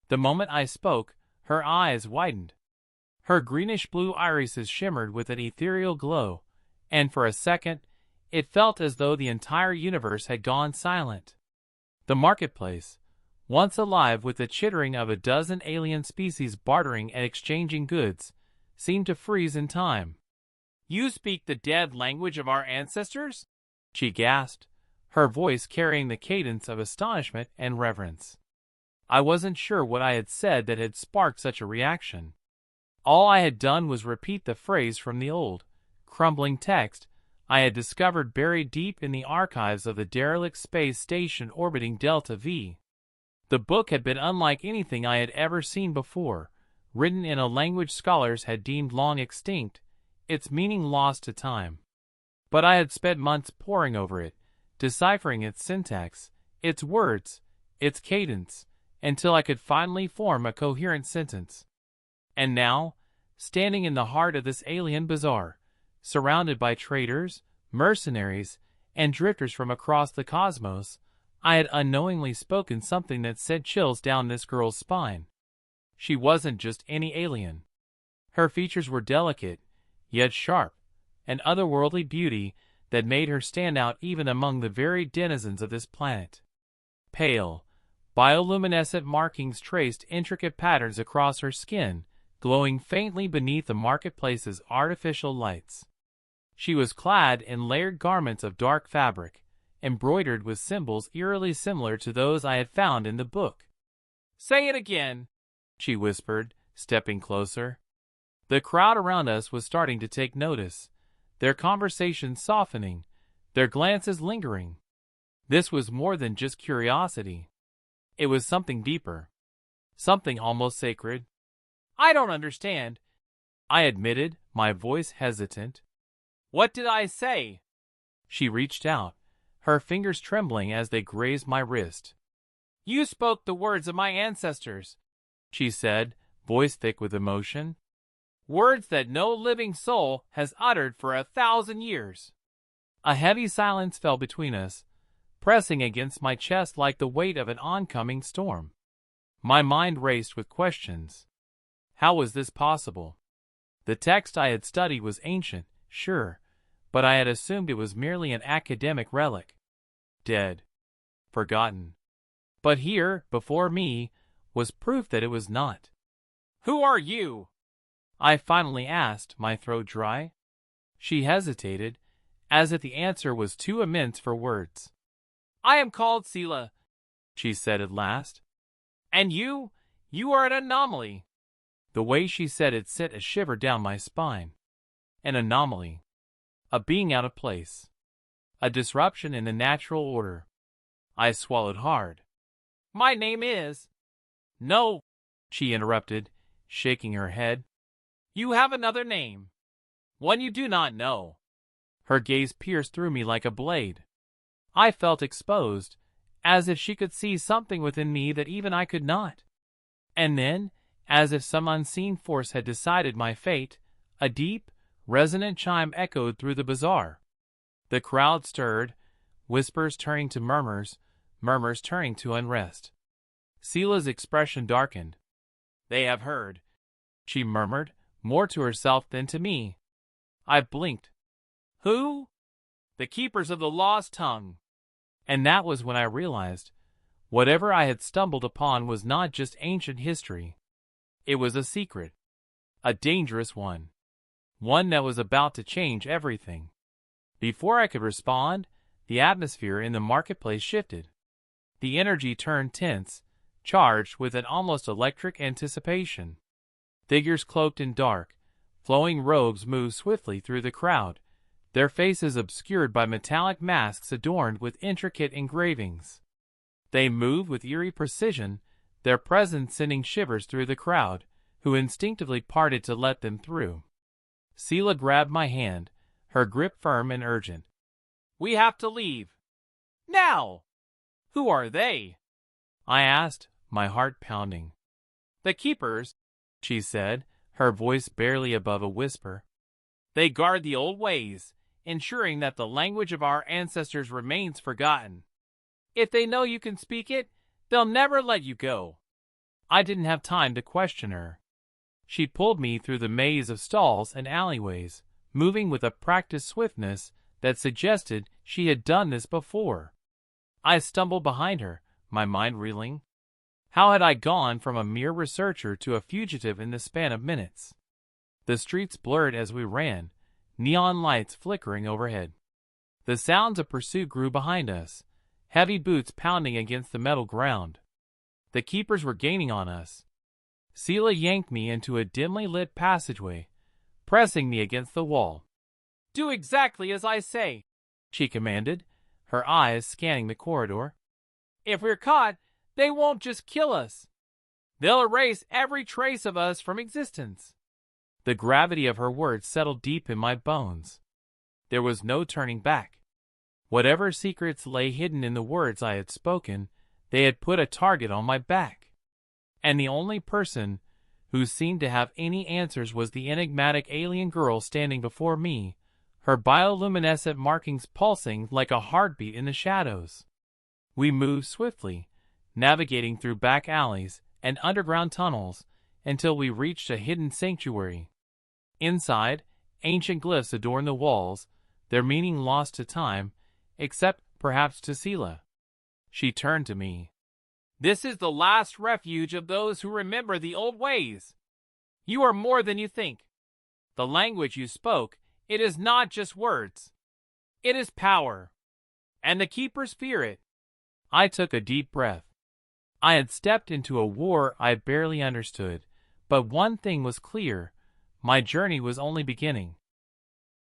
The moment I spoke, her eyes widened. Her greenish-blue irises shimmered with an ethereal glow, and for a second, it felt as though the entire universe had gone silent. The marketplace, once alive with the chittering of a dozen alien species bartering and exchanging goods, seemed to freeze in time. "You speak the dead language of our ancestors?" she gasped, her voice carrying the cadence of astonishment and reverence. I wasn't sure what I had said that had sparked such a reaction. All I had done was repeat the phrase from the old, crumbling text I had discovered buried deep in the archives of the derelict space station orbiting Delta V. The book had been unlike anything I had ever seen before, written in a language scholars had deemed long extinct, its meaning lost to time. But I had spent months poring over it, deciphering its syntax, its words, its cadence, until I could finally form a coherent sentence. And now, standing in the heart of this alien bazaar, surrounded by traders, mercenaries, and drifters from across the cosmos, I had unknowingly spoken something that sent chills down this girl's spine. She wasn't just any alien. Her features were delicate, yet sharp, an otherworldly beauty that made her stand out even among the very denizens of this planet. Pale, bioluminescent markings traced intricate patterns across her skin, glowing faintly beneath the marketplace's artificial lights. She was clad in layered garments of dark fabric, embroidered with symbols eerily similar to those I had found in the book. "Say it again," she whispered, stepping closer. The crowd around us was starting to take notice, their conversations softening, their glances lingering. This was more than just curiosity. It was something deeper, something almost sacred. "I don't understand," I admitted, my voice hesitant. "What did I say?" She reached out, her fingers trembling as they grazed my wrist. "You spoke the words of my ancestors," she said, voice thick with emotion. "Words that no living soul has uttered for 1,000 years. A heavy silence fell between us, pressing against my chest like the weight of an oncoming storm. My mind raced with questions. How was this possible? The text I had studied was ancient, sure, but I had assumed it was merely an academic relic. Dead. Forgotten. But here, before me, was proof that it was not. "Who are you?" I finally asked, my throat dry. She hesitated, as if the answer was too immense for words. "I am called Sela," she said at last. "And you are an anomaly." The way she said it sent a shiver down my spine. An anomaly. A being out of place. A disruption in the natural order. I swallowed hard. "My name is—" "No," she interrupted, shaking her head. "You have another name. One you do not know." Her gaze pierced through me like a blade. I felt exposed, as if she could see something within me that even I could not. And then, as if some unseen force had decided my fate, a deep, resonant chime echoed through the bazaar. The crowd stirred, whispers turning to murmurs, murmurs turning to unrest. Sela's expression darkened. "They have heard," she murmured, more to herself than to me. I blinked. "Who?" "The keepers of the lost tongue." And that was when I realized, whatever I had stumbled upon was not just ancient history. It was a secret. A dangerous one. One that was about to change everything. Before I could respond, the atmosphere in the marketplace shifted. The energy turned tense, charged with an almost electric anticipation. Figures cloaked in dark, flowing robes moved swiftly through the crowd, their faces obscured by metallic masks adorned with intricate engravings. They moved with eerie precision, their presence sending shivers through the crowd, who instinctively parted to let them through. Sela grabbed my hand, her grip firm and urgent. "We have to leave. Now!" "Who are they?" I asked, my heart pounding. "The keepers," she said, her voice barely above a whisper. "They guard the old ways, ensuring that the language of our ancestors remains forgotten. If they know you can speak it, they'll never let you go." I didn't have time to question her. She pulled me through the maze of stalls and alleyways, moving with a practiced swiftness that suggested she had done this before. I stumbled behind her, my mind reeling. How had I gone from a mere researcher to a fugitive in the span of minutes? The streets blurred as we ran, neon lights flickering overhead. The sounds of pursuit grew behind us, heavy boots pounding against the metal ground. The keepers were gaining on us. Seela yanked me into a dimly lit passageway, pressing me against the wall. "Do exactly as I say," she commanded, her eyes scanning the corridor. "If we're caught, they won't just kill us. They'll erase every trace of us from existence." The gravity of her words settled deep in my bones. There was no turning back. Whatever secrets lay hidden in the words I had spoken, they had put a target on my back. And the only person who seemed to have any answers was the enigmatic alien girl standing before me, her bioluminescent markings pulsing like a heartbeat in the shadows. We moved swiftly, navigating through back alleys and underground tunnels until we reached a hidden sanctuary. Inside, ancient glyphs adorned the walls, their meaning lost to time, except perhaps to Seela. She turned to me. "This is the last refuge of those who remember the old ways. You are more than you think. The language you spoke, it is not just words. It is power. And the keepers fear it." I took a deep breath. I had stepped into a war I barely understood, but one thing was clear: my journey was only beginning.